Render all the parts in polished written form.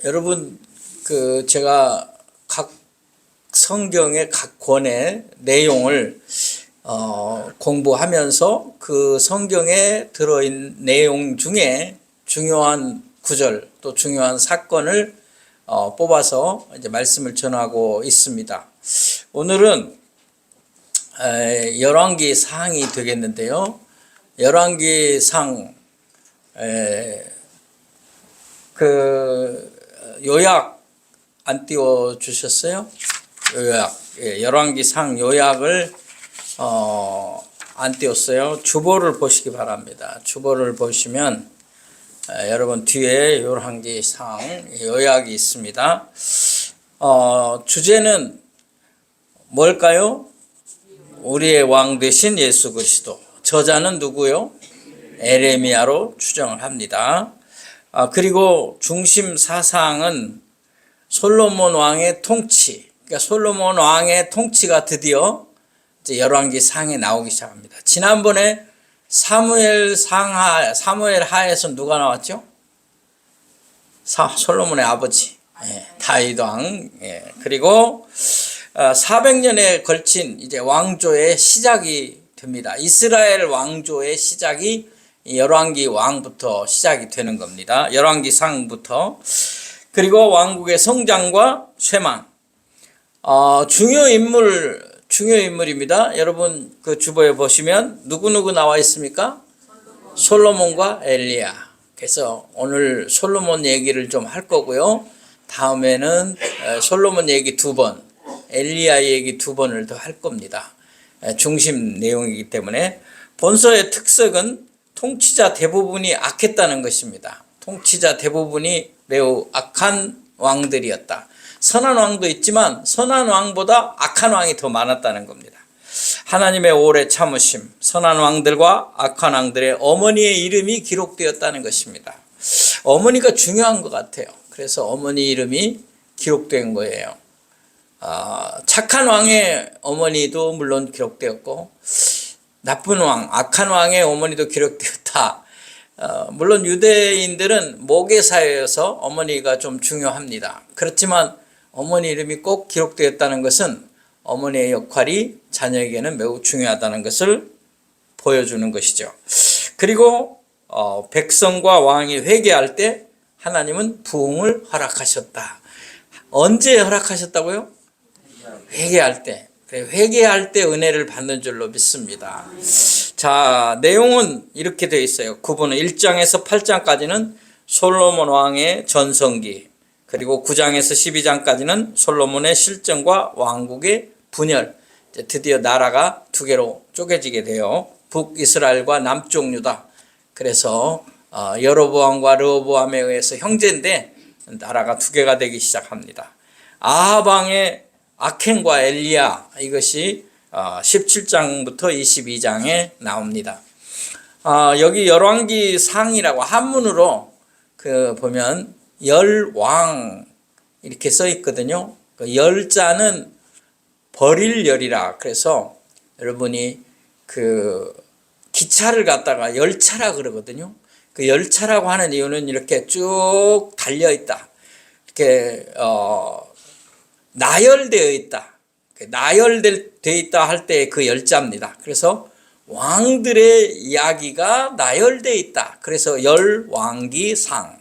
여러분, 제가 각 성경의 각 권의 내용을 공부하면서 그 성경에 들어있는 내용 중에 중요한 구절 또 중요한 사건을 뽑아서 이제 말씀을 전하고 있습니다. 오늘은 열왕기 상이 되겠는데요. 열왕기 상 요약 안 띄워 주셨어요? 요약, 열왕기 상 요약을 안 띄웠어요. 주보를 보시기 바랍니다. 주보를 보시면 여러분 뒤에 열왕기 상 요약이 있습니다. 주제는 뭘까요? 우리의 왕 되신 예수 그리스도. 저자는 누구요? 에레미야로 추정을 합니다. 그리고 중심 사상은 솔로몬 왕의 통치. 그러니까 솔로몬 왕의 통치가 드디어 이제 열왕기 상에 나오기 시작합니다. 지난번에 사무엘 하에서 누가 나왔죠? 솔로몬의 아버지, 다윗 왕. 그리고 400년에 걸친 이제 왕조의 시작이 됩니다. 이스라엘 왕조의 시작이 열왕기 왕부터 시작이 되는 겁니다. 열왕기 상부터. 그리고 왕국의 성장과 쇠망. 중요 인물입니다. 여러분 그 주보에 보시면 누구 나와 있습니까? 솔로몬과 엘리야. 그래서 오늘 솔로몬 얘기를 좀 할 거고요. 다음에는 솔로몬 얘기 2번, 엘리야 얘기 2번을 더 할 겁니다. 중심 내용이기 때문에. 본서의 특색은 통치자 대부분이 악했다는 것입니다. 통치자 대부분이 매우 악한 왕들이었다. 선한 왕도 있지만 선한 왕보다 악한 왕이 더 많았다는 겁니다. 하나님의 오래 참으심, 선한 왕들과 악한 왕들의 어머니의 이름이 기록되었다는 것입니다. 어머니가 중요한 것 같아요. 그래서 어머니 이름이 기록된 거예요. 착한 왕의 어머니도 물론 기록되었고 나쁜 왕, 악한 왕의 어머니도 기록되었다. 물론 유대인들은 모계사회여서 어머니가 좀 중요합니다. 그렇지만 어머니 이름이 꼭 기록되었다는 것은 어머니의 역할이 자녀에게는 매우 중요하다는 것을 보여주는 것이죠. 그리고 백성과 왕이 회개할 때 하나님은 부흥을 허락하셨다. 언제 허락하셨다고요? 회개할 때. 회개할 때 은혜를 받는 줄로 믿습니다. 자, 내용은 이렇게 되어 있어요. 구분은 1장에서 8장까지는 솔로몬 왕의 전성기, 그리고 9장에서 12장까지는 솔로몬의 실정과 왕국의 분열. 이제 드디어 나라가 두 개로 쪼개지게 돼요. 북이스라엘과 남쪽 유다. 그래서 여로보암과 르호보암에 의해서 형제인데 나라가 두 개가 되기 시작합니다. 아합 왕의 악행과 엘리야, 이것이 17장부터 22장에 나옵니다. 여기 열왕기 상이라고 한문으로 보면 열왕 이렇게 써 있거든요. 그 열자는 버릴 열이라. 그래서 여러분이 기차를 갖다가 열차라 그러거든요. 그 열차라고 하는 이유는 이렇게 쭉 달려 있다. 이렇게 나열되어 있다. 나열되어 있다 할 때 그 열자입니다. 그래서 왕들의 이야기가 나열되어 있다. 그래서 열왕기 상.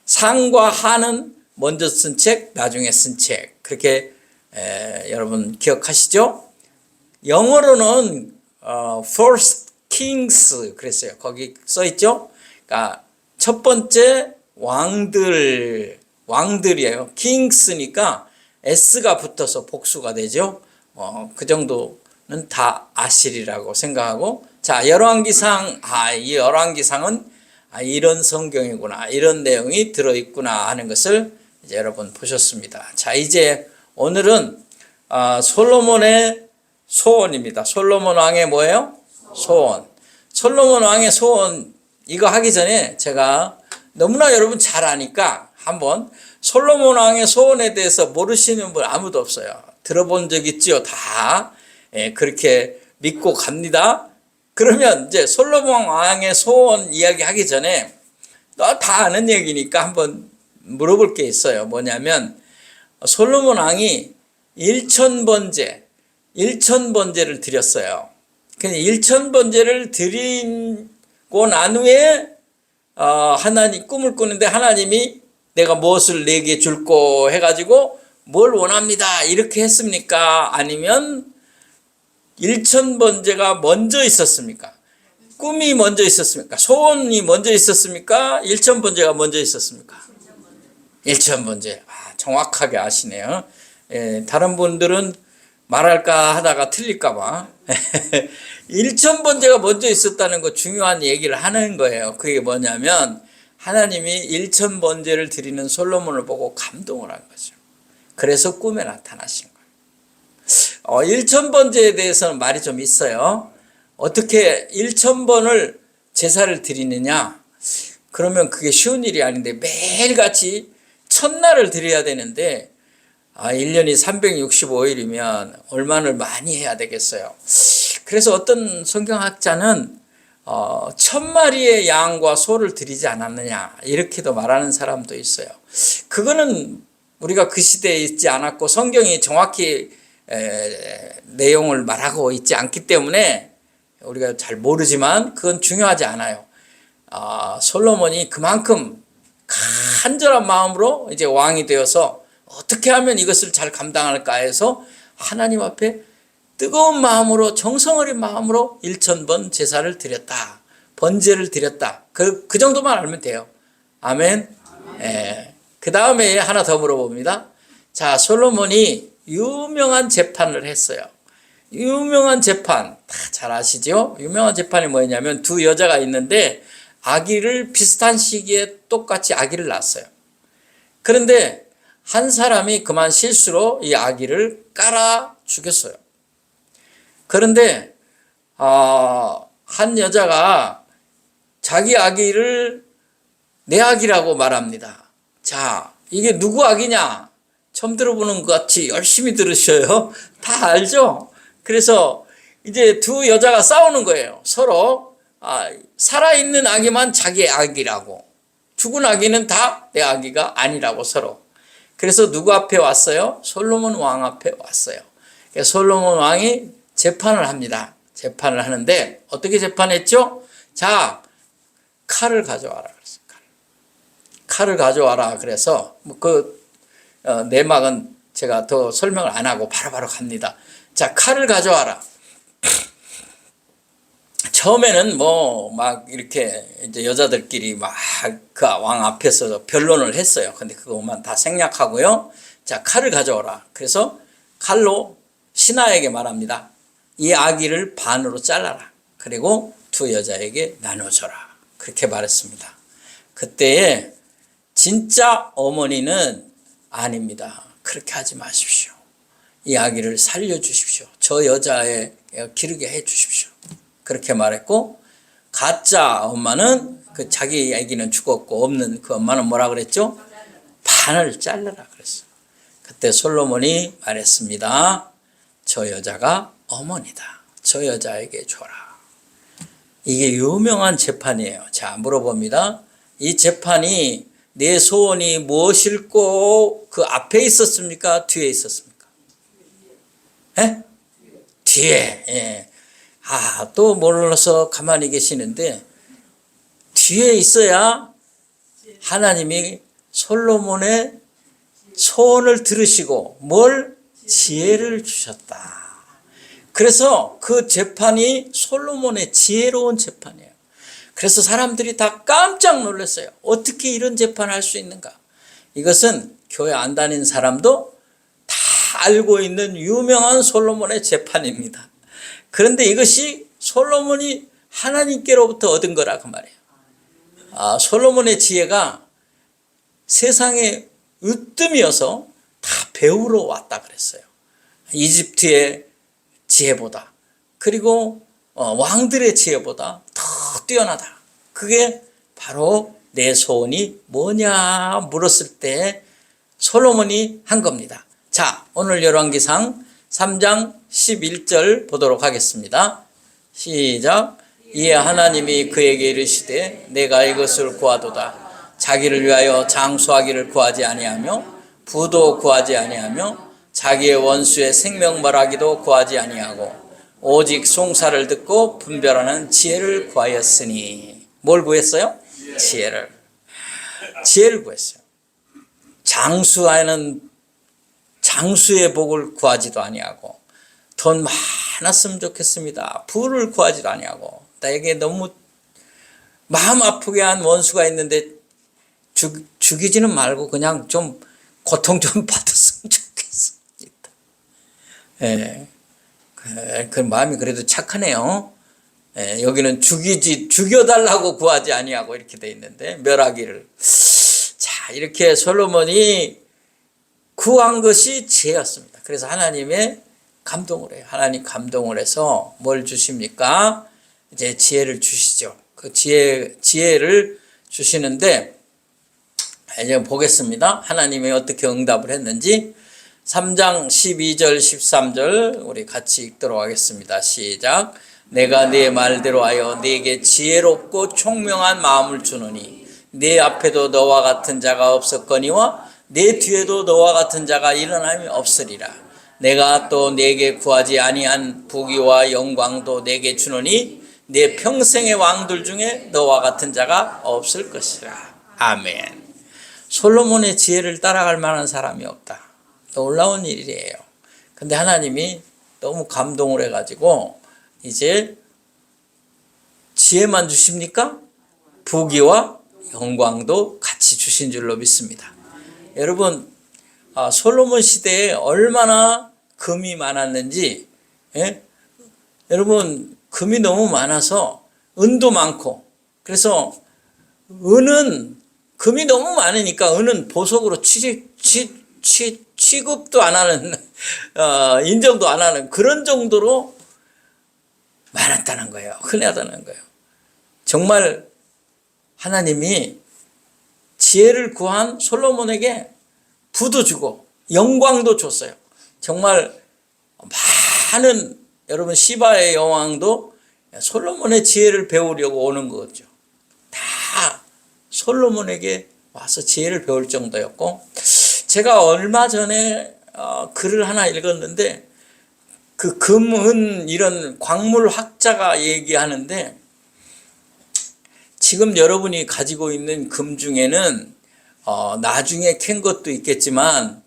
상과 하는 먼저 쓴 책, 나중에 쓴 책. 그렇게 여러분 기억하시죠? 영어로는 First Kings 그랬어요. 거기 써 있죠? 그러니까 첫 번째 왕들이에요. Kings니까 S가 붙어서 복수가 되죠. 그 정도는 다 아시리라고 생각하고. 자, 열왕기상. 이 열왕기상은 이런 성경이구나, 이런 내용이 들어있구나 하는 것을 이제 여러분 보셨습니다. 자, 이제 오늘은 솔로몬의 소원입니다. 솔로몬 왕의 뭐예요? 소원. 솔로몬 왕의 소원, 이거 하기 전에 제가 너무나 여러분 잘 아니까 한번 솔로몬 왕의 소원에 대해서 모르시는 분 아무도 없어요. 들어본 적 있지요? 다. 그렇게 믿고 갑니다. 그러면 이제 솔로몬 왕의 소원 이야기 하기 전에 다 아는 얘기니까 한번 물어볼 게 있어요. 뭐냐면 솔로몬 왕이 일천번제를 드렸어요. 근데 일천번제를 드리고 난 후에 하나님 꿈을 꾸는데 하나님이 내가 무엇을 내게 줄고 해가지고 뭘 원합니다 이렇게 했습니까? 아니면 일천번제가 먼저 있었습니까? 꿈이 먼저 있었습니까? 소원이 먼저 있었습니까? 일천번제가 먼저 있었습니까? 일천번제. 정확하게 아시네요. 예, 다른 분들은 말할까 하다가 틀릴까 봐. 일천번제가 먼저 있었다는 거 중요한 얘기를 하는 거예요. 그게 뭐냐면 하나님이 일천번제를 드리는 솔로몬을 보고 감동을 한 거죠. 그래서 꿈에 나타나신 거예요. 일천번제에 대해서는 말이 좀 있어요. 어떻게 일천번을 제사를 드리느냐? 그러면 그게 쉬운 일이 아닌데 매일같이 첫날을 드려야 되는데 1년이 365일이면 얼마나 많이 해야 되겠어요. 그래서 어떤 성경학자는 1000마리의 양과 소를 드리지 않았느냐 이렇게도 말하는 사람도 있어요. 그거는 우리가 그 시대에 있지 않았고 성경이 정확히 내용을 말하고 있지 않기 때문에 우리가 잘 모르지만 그건 중요하지 않아요. 솔로몬이 그만큼 간절한 마음으로 이제 왕이 되어서 어떻게 하면 이것을 잘 감당할까 해서 하나님 앞에 뜨거운 마음으로 정성 어린 마음으로 1000번 제사를 드렸다. 번제를 드렸다. 그 정도만 알면 돼요. 아멘. 예. 그 다음에 하나 더 물어봅니다. 자, 솔로몬이 유명한 재판을 했어요. 유명한 재판 다 잘 아시죠? 유명한 재판이 뭐냐면 두 여자가 있는데 아기를 비슷한 시기에 똑같이 아기를 낳았어요. 그런데 한 사람이 그만 실수로 이 아기를 깔아 죽였어요. 그런데 한 여자가 자기 아기를 내 아기라고 말합니다. 자, 이게 누구 아기냐? 처음 들어보는 것 같이 열심히 들으셔요. 다 알죠? 그래서 이제 두 여자가 싸우는 거예요. 서로 살아있는 아기만 자기의 아기라고, 죽은 아기는 다 내 아기가 아니라고 서로. 그래서 누구 앞에 왔어요? 솔로몬 왕 앞에 왔어요. 솔로몬 왕이 재판을 합니다. 재판을 하는데 어떻게 재판했죠? 자, 칼을 가져와라 그랬어요. 칼을 가져와라 그래서 그 내막은 제가 더 설명을 안 하고 바로바로 갑니다. 자, 칼을 가져와라. 처음에는 막 이렇게 이제 여자들끼리 막 그 왕 앞에서 변론을 했어요. 근데 그것만 다 생략하고요. 자, 칼을 가져오라. 그래서 칼로 신하에게 말합니다. 이 아기를 반으로 잘라라. 그리고 두 여자에게 나눠줘라. 그렇게 말했습니다. 그때에 진짜 어머니는 아닙니다. 그렇게 하지 마십시오. 이 아기를 살려주십시오. 저 여자애 기르게 해주십시오. 그렇게 말했고, 가짜 엄마는 그 자기 아기는 죽었고 없는 그 엄마는 뭐라 그랬죠? 반을 잘라라 그랬어요. 그때 솔로몬이 말했습니다. 저 여자가 어머니다. 저 여자에게 줘라. 이게 유명한 재판이에요. 자, 물어봅니다. 이 재판이 내 소원이 무엇일고 그 앞에 있었습니까? 뒤에 있었습니까? 예? 뒤에. 예. 또 몰라서 가만히 계시는데 뒤에 있어야 하나님이 솔로몬의 소원을 들으시고 뭘? 지혜를 주셨다. 그래서 그 재판이 솔로몬의 지혜로운 재판이에요. 그래서 사람들이 다 깜짝 놀랐어요. 어떻게 이런 재판을 할 수 있는가? 이것은 교회 안 다닌 사람도 다 알고 있는 유명한 솔로몬의 재판입니다. 그런데 이것이 솔로몬이 하나님께로부터 얻은 거라고 말해요. 솔로몬의 지혜가 세상에 으뜸이어서 다 배우러 왔다 그랬어요. 이집트의 지혜보다, 그리고 왕들의 지혜보다 더 뛰어나다. 그게 바로 내 소원이 뭐냐 물었을 때 솔로몬이 한 겁니다. 자, 오늘 열왕기상 3장 11절 보도록 하겠습니다. 시작. 이에 하나님이 그에게 이르시되 내가 이것을 구하도다. 자기를 위하여 장수하기를 구하지 아니하며 부도 구하지 아니하며 자기의 원수의 생명벌하기도 구하지 아니하고 오직 송사를 듣고 분별하는 지혜를 구하였으니. 뭘 구했어요? 지혜를 구했어요. 장수의 복을 구하지도 아니하고 돈 많았으면 좋겠습니다. 부를 구하지도 아니하고 나에게 너무 마음 아프게 한 원수가 있는데 죽이지는 말고 그냥 좀 고통 좀 받았으면 좋겠습니다. 예, 그 마음이 그래도 착하네요. 예, 여기는 죽여달라고 구하지 아니하고 이렇게 돼 있는데 멸하기를. 자, 이렇게 솔로몬이 구한 것이 지혜였습니다. 그래서 하나님의 감동을 해요. 하나님 감동을 해서 뭘 주십니까? 이제 지혜를 주시죠. 그 지혜를 주시는데 이제 보겠습니다. 하나님이 어떻게 응답을 했는지. 3장 12절 13절 우리 같이 읽도록 하겠습니다. 시작. 내가 네 말대로 하여 네게 지혜롭고 총명한 마음을 주노니 네 앞에도 너와 같은 자가 없었거니와 네 뒤에도 너와 같은 자가 일어남이 없으리라. 내가 또 네게 구하지 아니한 부귀와 영광도 네게 주노니 네 평생의 왕들 중에 너와 같은 자가 없을 것이라. 아멘. 솔로몬의 지혜를 따라갈 만한 사람이 없다. 놀라운 일이에요. 근데 하나님이 너무 감동을 해가지고 이제 지혜만 주십니까? 부귀와 영광도 같이 주신 줄로 믿습니다. 여러분, 솔로몬 시대에 얼마나 금이 많았는지, 예? 여러분, 금이 너무 많아서 은도 많고, 그래서 금이 너무 많으니까 은은 보석으로 취급도 안 하는, 인정도 안 하는 그런 정도로 많았다는 거예요. 흔하다는 거예요. 정말 하나님이 지혜를 구한 솔로몬에게 부도 주고 영광도 줬어요. 정말 많은 여러분 시바의 여왕도 솔로몬의 지혜를 배우려고 오는 거죠. 다 솔로몬에게 와서 지혜를 배울 정도였고, 제가 얼마 전에 글을 하나 읽었는데 그 금은 이런 광물학자가 얘기하는데 지금 여러분이 가지고 있는 금 중에는 나중에 캔 것도 있겠지만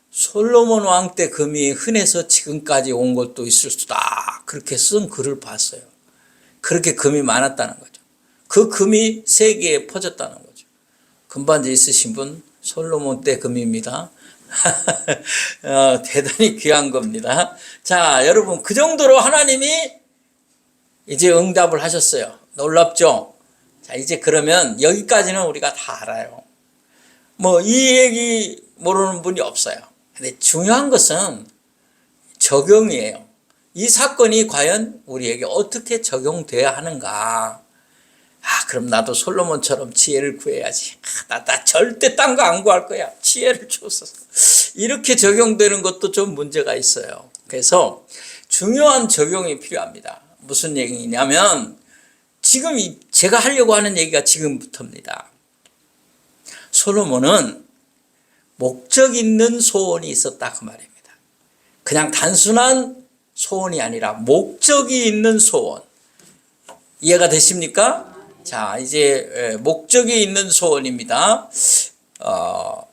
솔로몬 왕 때 금이 흔해서 지금까지 온 것도 있을 수다. 그렇게 쓴 글을 봤어요. 그렇게 금이 많았다는 거죠. 그 금이 세계에 퍼졌다는 거죠. 금반지 있으신 분 솔로몬 때 금입니다. 대단히 귀한 겁니다. 자, 여러분 그 정도로 하나님이 이제 응답을 하셨어요. 놀랍죠? 자, 이제 그러면 여기까지는 우리가 다 알아요. 뭐 이 얘기 모르는 분이 없어요. 근데 중요한 것은 적용이에요. 이 사건이 과연 우리에게 어떻게 적용돼야 하는가. 그럼 나도 솔로몬처럼 지혜를 구해야지. 나 절대 딴 거 안 구할 거야. 지혜를 주소서. 이렇게 적용되는 것도 좀 문제가 있어요. 그래서 중요한 적용이 필요합니다. 무슨 얘기냐면 지금 제가 하려고 하는 얘기가 지금부터입니다. 솔로몬은 목적 있는 소원이 있었다 그 말입니다. 그냥 단순한 소원이 아니라 목적이 있는 소원. 이해가 되십니까? 자, 이제 목적이 있는 소원입니다.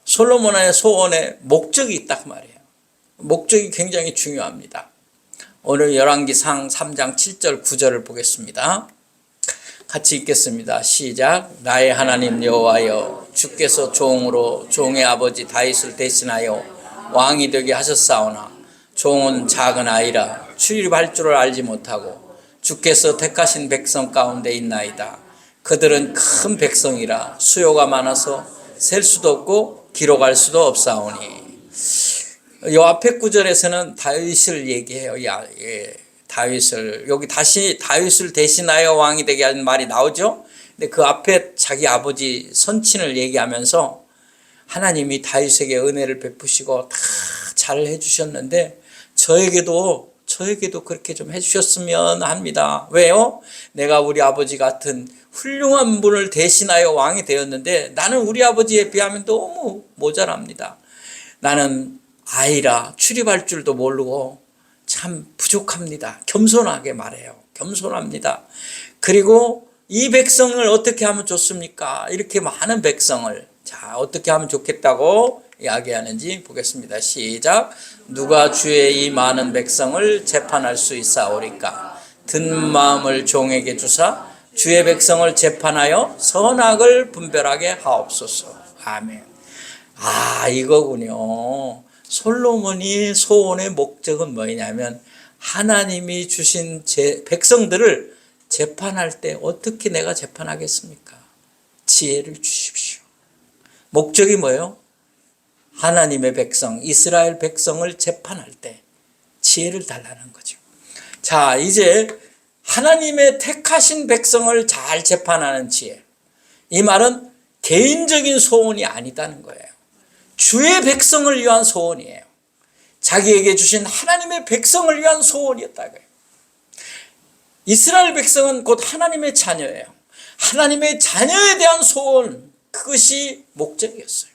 솔로몬의 소원에 목적이 있다 그 말이에요. 목적이 굉장히 중요합니다. 오늘 열왕기상 3장 7절 9절을 보겠습니다. 같이 읽겠습니다. 시작. 나의 하나님 여호와여, 주께서 종으로 종의 아버지 다윗을 대신하여 왕이 되게 하셨사오나 종은 작은 아이라 출입할 줄을 알지 못하고 주께서 택하신 백성 가운데 있나이다. 그들은 큰 백성이라 수요가 많아서 셀 수도 없고 기록할 수도 없사오니. 이 앞에 구절에서는 다윗을 얘기해요. 다윗을, 여기 다시 다윗을 대신하여 왕이 되게 하는 말이 나오죠. 근데 그 앞에 자기 아버지 선친을 얘기하면서 하나님이 다윗에게 은혜를 베푸시고 다 잘 해주셨는데 저에게도 저에게도 그렇게 좀 해주셨으면 합니다. 왜요? 내가 우리 아버지 같은 훌륭한 분을 대신하여 왕이 되었는데 나는 우리 아버지에 비하면 너무 모자랍니다. 나는 아이라 출입할 줄도 모르고 참 부족합니다. 겸손하게 말해요. 겸손합니다. 그리고 이 백성을 어떻게 하면 좋습니까? 이렇게 많은 백성을 자 어떻게 하면 좋겠다고 이야기하는지 보겠습니다. 시작. 누가 주의 이 많은 백성을 재판할 수 있사오리까? 든 마음을 종에게 주사 주의 백성을 재판하여 선악을 분별하게 하옵소서. 아멘. 이거군요. 솔로몬이 소원의 목적은 뭐냐면 하나님이 주신 백성들을 재판할 때 어떻게 내가 재판하겠습니까? 지혜를 주십시오. 목적이 뭐예요? 하나님의 백성, 이스라엘 백성을 재판할 때 지혜를 달라는 거죠. 자, 이제 하나님의 택하신 백성을 잘 재판하는 지혜. 이 말은 개인적인 소원이 아니다는 거예요. 주의 백성을 위한 소원이에요. 자기에게 주신 하나님의 백성을 위한 소원이었다고요. 이스라엘 백성은 곧 하나님의 자녀예요. 하나님의 자녀에 대한 소원, 그것이 목적이었어요.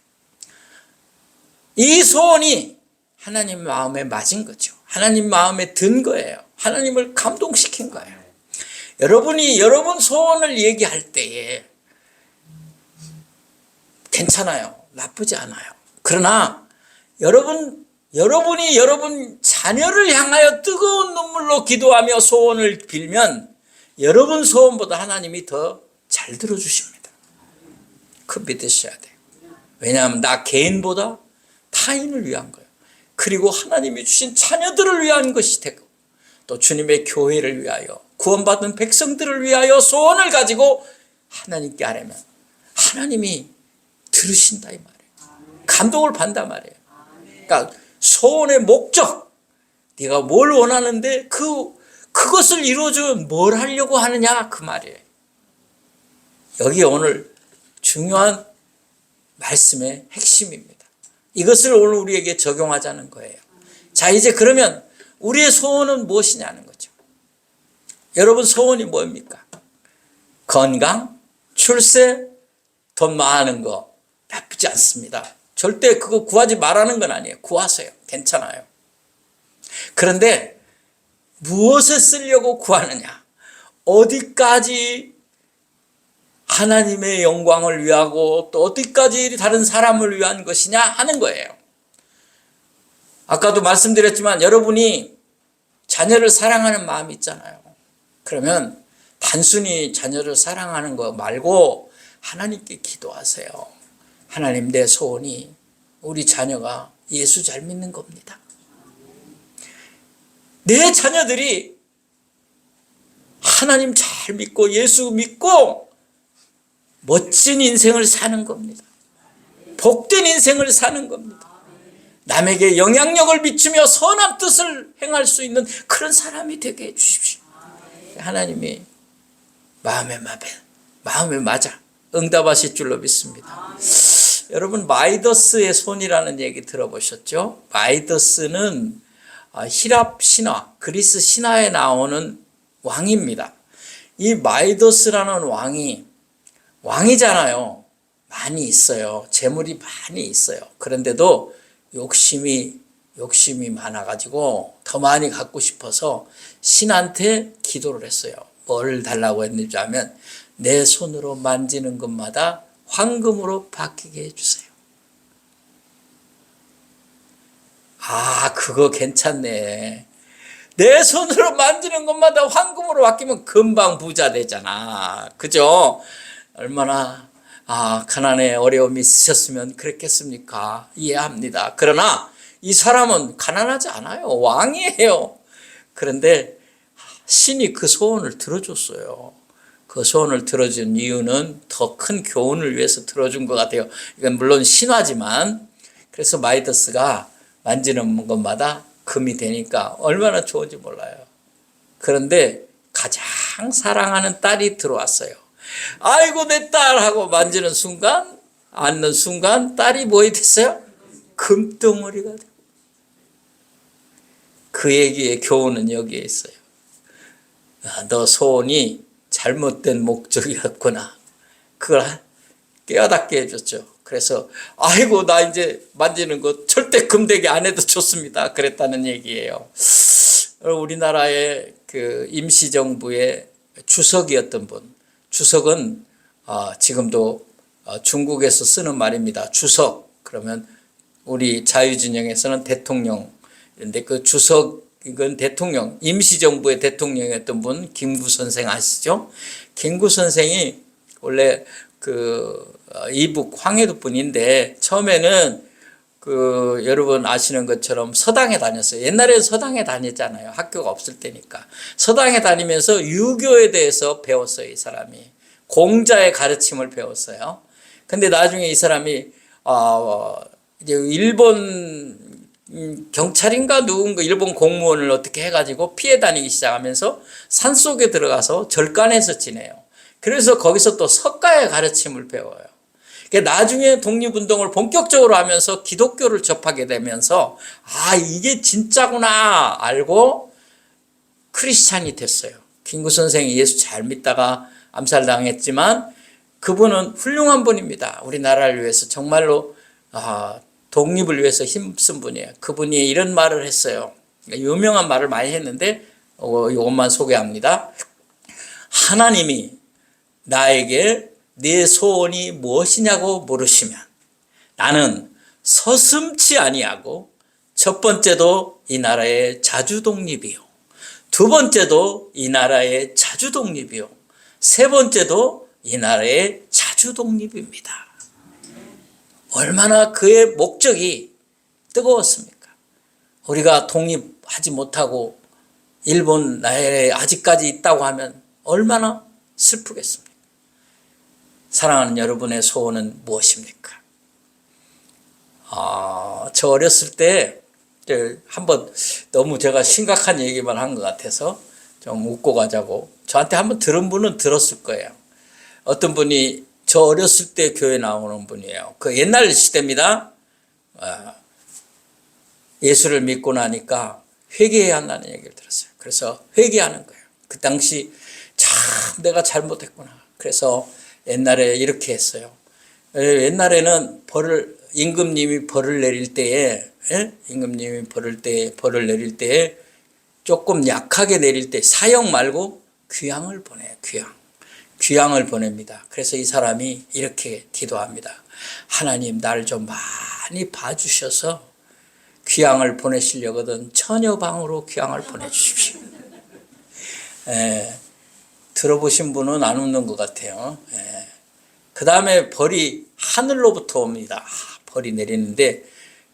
이 소원이 하나님 마음에 맞은 거죠. 하나님 마음에 든 거예요. 하나님을 감동시킨 거예요. 여러분이 여러분 소원을 얘기할 때에 괜찮아요. 나쁘지 않아요. 그러나 여러분이 여러분 자녀를 향하여 뜨거운 눈물로 기도하며 소원을 빌면 여러분 소원보다 하나님이 더 잘 들어주십니다. 그 믿으셔야 돼요. 왜냐하면 나 개인보다 타인을 위한 거예요. 그리고 하나님이 주신 자녀들을 위한 것이 되고 또 주님의 교회를 위하여 구원받은 백성들을 위하여 소원을 가지고 하나님께 아뢰면 하나님이 들으신다 이 말이에요. 감동을 받는다 말이에요. 그러니까 소원의 목적, 네가 뭘 원하는데 그것을 이루어주면 뭘 하려고 하느냐 그 말이에요. 여기 오늘 중요한 말씀의 핵심입니다. 이것을 오늘 우리에게 적용하자는 거예요. 자, 이제 그러면 우리의 소원은 무엇이냐는 거죠. 여러분 소원이 뭡니까? 건강, 출세, 돈 많은 거 나쁘지 않습니다. 절대 그거 구하지 말라는 건 아니에요. 구하세요. 괜찮아요. 그런데 무엇에 쓰려고 구하느냐? 어디까지 하나님의 영광을 위하고 또 어디까지 다른 사람을 위한 것이냐 하는 거예요. 아까도 말씀드렸지만 여러분이 자녀를 사랑하는 마음이 있잖아요. 그러면 단순히 자녀를 사랑하는 거 말고 하나님께 기도하세요. 하나님, 내 소원이 우리 자녀가 예수 잘 믿는 겁니다. 내 자녀들이 하나님 잘 믿고 예수 믿고 멋진 인생을 사는 겁니다. 복된 인생을 사는 겁니다. 남에게 영향력을 미치며 선한 뜻을 행할 수 있는 그런 사람이 되게 해주십시오. 하나님이 마음에 맞아 응답하실 줄로 믿습니다. 여러분 마이더스의 손이라는 얘기 들어보셨죠? 마이더스는 히랍 신화, 그리스 신화에 나오는 왕입니다. 이 마이더스라는 왕이잖아요. 많이 있어요. 재물이 많이 있어요. 그런데도 욕심이 많아가지고 더 많이 갖고 싶어서 신한테 기도를 했어요. 뭘 달라고 했는지 하면 내 손으로 만지는 것마다 황금으로 바뀌게 해주세요. 그거 괜찮네. 내 손으로 만지는 것마다 황금으로 바뀌면 금방 부자 되잖아. 그죠? 얼마나 가난에 어려움이 있으셨으면 그랬겠습니까? 이해합니다. 그러나 이 사람은 가난하지 않아요. 왕이에요. 그런데 신이 그 소원을 들어줬어요. 그 소원을 들어준 이유는 더 큰 교훈을 위해서 들어준 것 같아요. 이건 물론 신화지만 그래서 마이더스가 만지는 것마다 금이 되니까 얼마나 좋은지 몰라요. 그런데 가장 사랑하는 딸이 들어왔어요. 아이고 내 딸 하고 만지는 순간, 앉는 순간 딸이 뭐이 됐어요? 금덩어리가 되고 그 얘기의 교훈은 여기에 있어요. 너 소원이 잘못된 목적이었구나. 그걸 깨닫게 해줬죠. 그래서 아이고 나 이제 만지는 거 절대 금대기 안 해도 좋습니다. 그랬다는 얘기예요. 우리나라의 그 임시정부의 주석이었던 분. 주석은 지금도 중국에서 쓰는 말입니다. 주석 그러면 우리 자유진영에서는 대통령인데 그 주석은 대통령, 임시정부의 대통령이었던 분 김구 선생 아시죠? 김구 선생이 원래 그 이북 황해도 분인데 처음에는 그 여러분 아시는 것처럼 서당에 다녔어요. 옛날에 서당에 다녔잖아요. 학교가 없을 때니까. 서당에 다니면서 유교에 대해서 배웠어요. 이 사람이. 공자의 가르침을 배웠어요. 근데 나중에 이 사람이 이제 일본 경찰인가 누군가 일본 공무원을 어떻게 해가지고 피해 다니기 시작하면서 산속에 들어가서 절간에서 지내요. 그래서 거기서 또 석가의 가르침을 배워요. 나중에 독립운동을 본격적으로 하면서 기독교를 접하게 되면서 이게 진짜구나 알고 크리스찬이 됐어요. 김구 선생이 예수 잘 믿다가 암살당했지만 그분은 훌륭한 분입니다. 우리나라를 위해서 정말로 독립을 위해서 힘쓴 분이에요. 그분이 이런 말을 했어요. 유명한 말을 많이 했는데 이것만 소개합니다. 하나님이 나에게 네 소원이 무엇이냐고 물으시면 나는 서슴지 아니하고 첫 번째도 이 나라의 자주독립이요, 두 번째도 이 나라의 자주독립이요, 세 번째도 이 나라의 자주독립입니다. 얼마나 그의 목적이 뜨거웠습니까? 우리가 독립하지 못하고 일본 나라에 아직까지 있다고 하면 얼마나 슬프겠습니까? 사랑하는 여러분의 소원은 무엇입니까? 저 어렸을 때 한번 너무 제가 심각한 얘기만 한 것 같아서 좀 웃고 가자고 저한테 한번 들은 분은 들었을 거예요. 어떤 분이 저 어렸을 때 교회 나오는 분이에요. 그 옛날 시대입니다. 예수를 믿고 나니까 회개해야 한다는 얘기를 들었어요. 그래서 회개하는 거예요. 그 당시 참 내가 잘못했구나. 그래서 옛날에 이렇게 했어요. 옛날에는 임금님이 벌을 내릴 때에, 임금님이 벌을 내릴 때에 조금 약하게 내릴 때 사형 말고 귀향을 보내요. 귀향을 보냅니다. 그래서 이 사람이 이렇게 기도합니다. 하나님 나를 좀 많이 봐주셔서 귀향을 보내시려거든 처녀방으로 귀향을 보내주십시오. 들어보신 분은 안 웃는 것 같아요. 그 다음에 벌이 하늘로부터 옵니다. 벌이 내리는데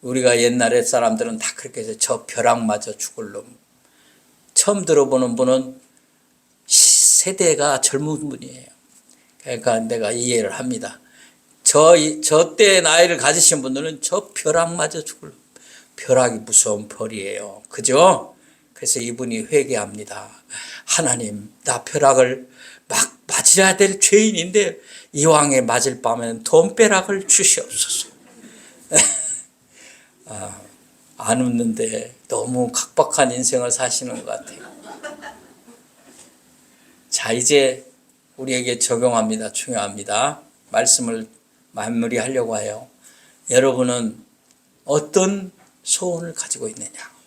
우리가 옛날에 사람들은 다 그렇게 해서 저 벼락 맞아 죽을 놈. 처음 들어보는 분은 세대가 젊은 분이에요. 그러니까 내가 이해를 합니다. 저때 나이를 가지신 분들은 저 벼락 맞아 죽을 놈. 벼락이 무서운 벌이에요. 그죠? 그래서 이분이 회개합니다. 하나님, 나 벼락을 막 맞아야 될 죄인인데 이왕에 맞을 바면 돈벼락을 주시옵소서. 안 웃는데 너무 각박한 인생을 사시는 것 같아요. 자, 이제 우리에게 적용합니다. 중요합니다. 말씀을 마무리하려고 해요. 여러분은 어떤 소원을 가지고 있느냐?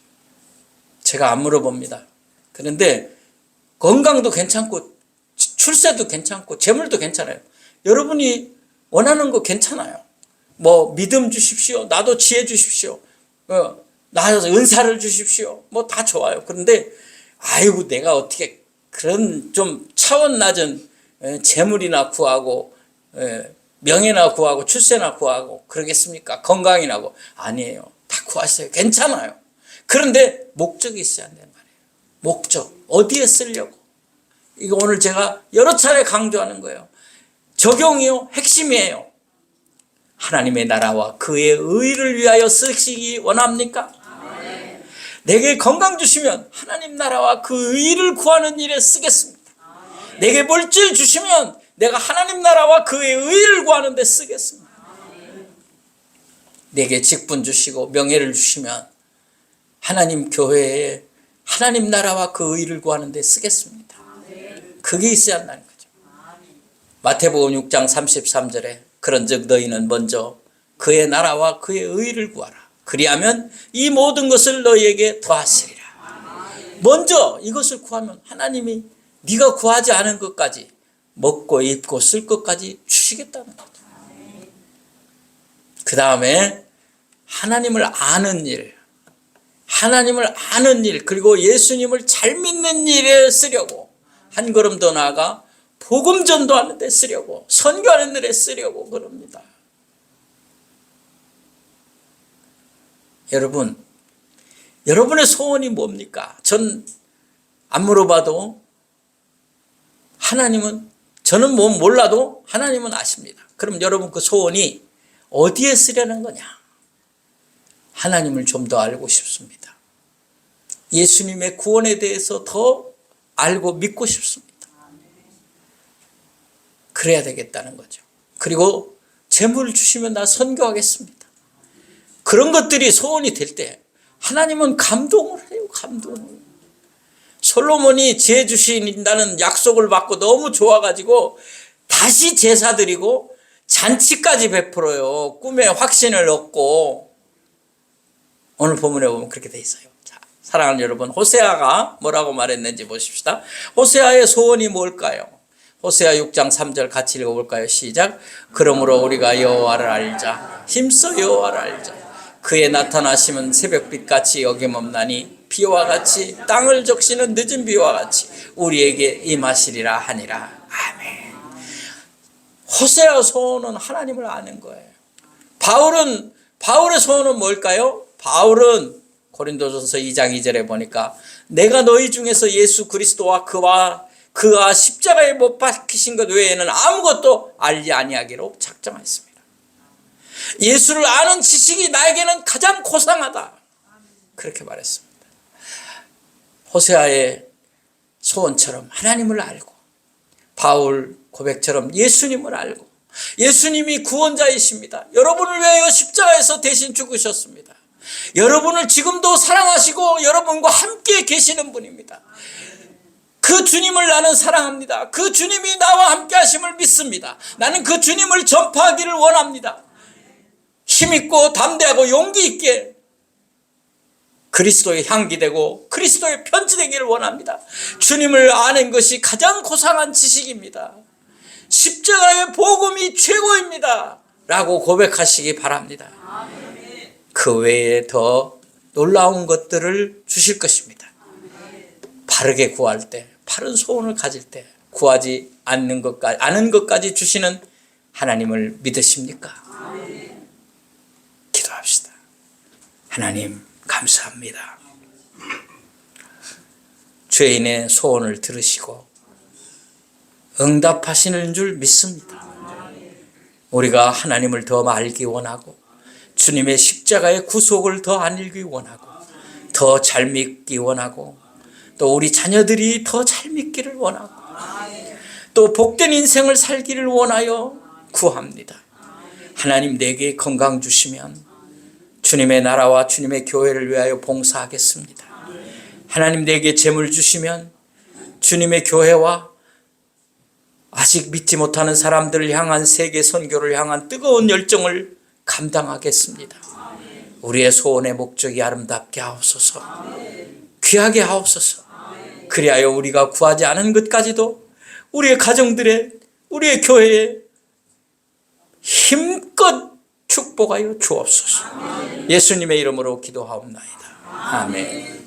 제가 안 물어봅니다. 그런데 건강도 괜찮고 출세도 괜찮고 재물도 괜찮아요. 여러분이 원하는 거 괜찮아요. 뭐 믿음 주십시오. 나도 지혜 주십시오. 나도 은사를 주십시오. 뭐 다 좋아요. 그런데 아이고 내가 어떻게 그런 좀 차원 낮은 재물이나 구하고 명예나 구하고 출세나 구하고 그러겠습니까? 건강이나 구 아니에요. 다 구하세요. 괜찮아요. 그런데 목적이 있어야 한다는 말이에요. 목적. 어디에 쓰려고. 이거 오늘 제가 여러 차례 강조하는 거예요. 적용이요. 핵심이에요. 하나님의 나라와 그의 의를 위하여 쓰시기 원합니까? 네. 내게 건강 주시면 하나님 나라와 그 의를 구하는 일에 쓰겠습니다. 네. 내게 물질 주시면 내가 하나님 나라와 그의 의를 구하는 데 쓰겠습니다. 네. 내게 직분 주시고 명예를 주시면 하나님 교회에 하나님 나라와 그 의를 구하는 데 쓰겠습니다. 그게 있어야 한다는 거죠. 마태복음 6장 33절에 그런즉 너희는 먼저 그의 나라와 그의 의를 구하라. 그리하면 이 모든 것을 너희에게 더하시리라. 먼저 이것을 구하면 하나님이 네가 구하지 않은 것까지, 먹고 입고 쓸 것까지 주시겠다는 거죠. 그 다음에 하나님을 아는 일, 그리고 예수님을 잘 믿는 일에 쓰려고, 한 걸음 더 나아가 복음 전도하는 데 쓰려고, 선교하는 데 쓰려고 그럽니다. 여러분, 여러분의 소원이 뭡니까? 전 안 물어봐도 하나님은, 저는 뭐 몰라도 하나님은 아십니다. 그럼 여러분 그 소원이 어디에 쓰려는 거냐? 하나님을 좀 더 알고 싶습니다. 예수님의 구원에 대해서 더 알고 믿고 싶습니다. 그래야 되겠다는 거죠. 그리고 재물을 주시면 나 선교하겠습니다. 그런 것들이 소원이 될 때 하나님은 감동을 해요. 감동을. 솔로몬이 지혜 주신다는 약속을 받고 너무 좋아가지고 다시 제사 드리고 잔치까지 베풀어요. 꿈에 확신을 얻고. 오늘 본문에 보면 그렇게 돼 있어요. 자, 사랑하는 여러분, 호세아가 뭐라고 말했는지 보십시다. 호세아의 소원이 뭘까요? 호세아 6장 3절 같이 읽어볼까요? 시작. 그러므로 우리가 여호와를 알자. 힘써 여호와를 알자. 그의 나타나심은 새벽빛같이 여김없나니 비와 같이 땅을 적시는 늦은 비와 같이 우리에게 임하시리라 하니라. 아멘. 호세아 소원은 하나님을 아는 거예요. 바울의 소원은 뭘까요? 바울은 고린도전서 2장 2절에 보니까 내가 너희 중에서 예수 그리스도와 그가 십자가에 못 박히신 것 외에는 아무것도 알지 아니하기로 작정하였습니다. 예수를 아는 지식이 나에게는 가장 고상하다. 그렇게 말했습니다. 호세아의 소원처럼 하나님을 알고, 바울 고백처럼 예수님을 알고, 예수님이 구원자이십니다. 여러분을 위하여 십자가에서 대신 죽으셨습니다. 여러분을 지금도 사랑하시고 여러분과 함께 계시는 분입니다. 그 주님을 나는 사랑합니다. 그 주님이 나와 함께 하심을 믿습니다. 나는 그 주님을 전파하기를 원합니다. 힘있고 담대하고 용기 있게 그리스도의 향기 되고 그리스도의 편지 되기를 원합니다. 주님을 아는 것이 가장 고상한 지식입니다. 십자가의 복음이 최고입니다. 라고 고백하시기 바랍니다. 그 외에 더 놀라운 것들을 주실 것입니다. 바르게 구할 때, 바른 소원을 가질 때 구하지 않는 것까지, 아는 것까지 주시는 하나님을 믿으십니까? 기도합시다. 하나님 감사합니다. 죄인의 소원을 들으시고 응답하시는 줄 믿습니다. 우리가 하나님을 더 알기 원하고 주님의 십자가의 구속을 더 알기 원하고 더 잘 믿기 원하고 또 우리 자녀들이 더 잘 믿기를 원하고 또 복된 인생을 살기를 원하여 구합니다. 하나님 내게 건강 주시면 주님의 나라와 주님의 교회를 위하여 봉사하겠습니다. 하나님 내게 재물 주시면 주님의 교회와 아직 믿지 못하는 사람들을 향한 세계 선교를 향한 뜨거운 열정을 감당하겠습니다. 우리의 소원의 목적이 아름답게 하옵소서. 귀하게 하옵소서. 그리하여 우리가 구하지 않은 것까지도 우리의 가정들에, 우리의 교회에 힘껏 축복하여 주옵소서. 예수님의 이름으로 기도하옵나이다. 아멘.